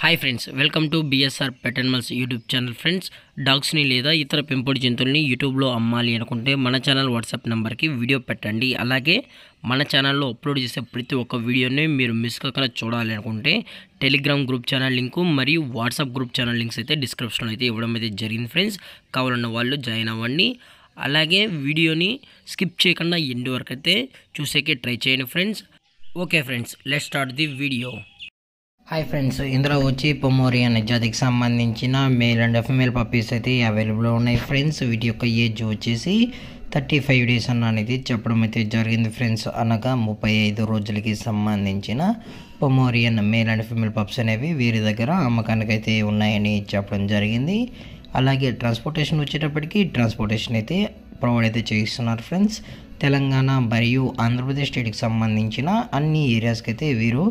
Hi friends, welcome to BSR pet animals YouTube channel. Friends, డాగ్స్ని లేదా ఇతర పెంపుడు జంతువుల్ని యూట్యూబ్లో అమ్మాలి అనుకుంటే మన ఛానల్ వాట్సాప్ నెంబర్కి వీడియో పెట్టండి. అలాగే మన ఛానల్లో అప్లోడ్ చేసే ప్రతి ఒక్క వీడియోని మీరు మిస్ కాకుండా చూడాలి అనుకుంటే టెలిగ్రామ్ గ్రూప్ ఛానల్ లింకు మరియు వాట్సాప్ గ్రూప్ ఛానల్ లింక్స్ అయితే డిస్క్రిప్షన్లో అయితే ఇవ్వడం అయితే జరిగింది. ఫ్రెండ్స్, కావాలన్న వాళ్ళు జాయిన్ అవ్వండి. అలాగే వీడియోని స్కిప్ చేయకుండా ఎండ్ వరకు అయితే చూసేకే ట్రై చేయండి friends. Okay friends, let's start the video. Hi friends, ఇందులో వచ్చి పొమోరియన్ జాతికి సంబంధించిన మేల్ అండ్ ఫీమేల్ పప్పీస్ అయితే అవైలబుల్లో ఉన్నాయి ఫ్రెండ్స్. వీటి యొక్క ఏజ్ వచ్చేసి 35 డేస్ అనేది చెప్పడం అయితే జరిగింది ఫ్రెండ్స్. అనగా 35 రోజులకి సంబంధించిన Pomeranian male and female pups అనేవి వీరి దగ్గర అమ్మకానికి అయితే ఉన్నాయని చెప్పడం జరిగింది. అలాగే ట్రాన్స్పోర్టేషన్ వచ్చేటప్పటికి ట్రాన్స్పోర్టేషన్ అయితే ప్రొవైడ్ అయితే చేయిస్తున్నారు ఫ్రెండ్స్. తెలంగాణ మరియు ఆంధ్రప్రదేశ్ స్టేట్కి సంబంధించిన అన్ని ఏరియాస్కి అయితే వీరు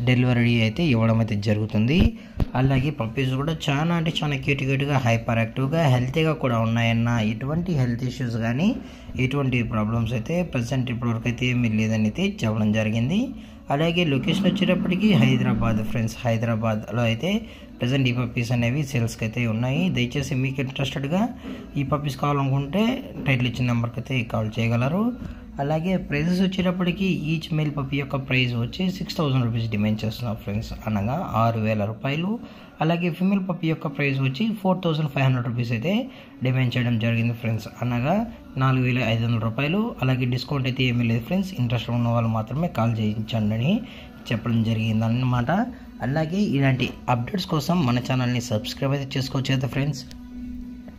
డెలివరీ అయితే ఇవ్వడం అయితే జరుగుతుంది. అలాగే పప్పీస్ కూడా చాలా అంటే చాలా క్యూట్గా హైపర్ యాక్టివ్గా హెల్తీగా కూడా ఉన్నాయన్న ఎటువంటి హెల్త్ ఇష్యూస్ కానీ ఎటువంటి ప్రాబ్లమ్స్ అయితే ప్రజెంట్ ఇప్పటివరకు అయితే ఏమీ లేదని అయితే చెప్పడం జరిగింది. అలాగే లొకేషన్ వచ్చేటప్పటికి హైదరాబాద్ ఫ్రెండ్స్. హైదరాబాద్లో అయితే ప్రజెంట్ ఈ పప్పీస్ అనేవి సేల్స్కి అయితే ఉన్నాయి. దయచేసి మీకు ఇంట్రెస్టెడ్గా ఈ పప్పీస్ కావాలనుకుంటే టైటిల్ ఇచ్చిన నెంబర్కి అయితే కాల్ చేయగలరు. అలాగే ప్రైజెస్ వచ్చేటప్పటికి ఈచ్ మేల్ పప్పీ యొక్క ప్రైస్ వచ్చి 6000 రూపీస్ డిమాండ్ చేస్తున్నారు ఫ్రెండ్స్, అనగా 6000 రూపాయలు. అలాగే ఫీమేల్ పప్పీ యొక్క ప్రైస్ వచ్చి 4500 రూపీస్ అయితే డిమాండ్ చేయడం జరిగింది ఫ్రెండ్స్, అనగా 4500 రూపాయలు. అలాగే డిస్కౌంట్ అయితే ఏమీ లేదు ఫ్రెండ్స్, ఇంట్రెస్ట్ ఉన్న వాళ్ళు మాత్రమే కాల్ చేయించండి అని చెప్పడం జరిగింది అన్నమాట. అలాగే ఇలాంటి అప్డేట్స్ కోసం మన ఛానల్ని సబ్స్క్రైబ్ అయితే చేసుకోవచ్చు కదా ఫ్రెండ్స్.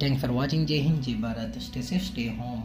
Thanks for watching. జై హింద్, జై Bharat, stay safe, stay home.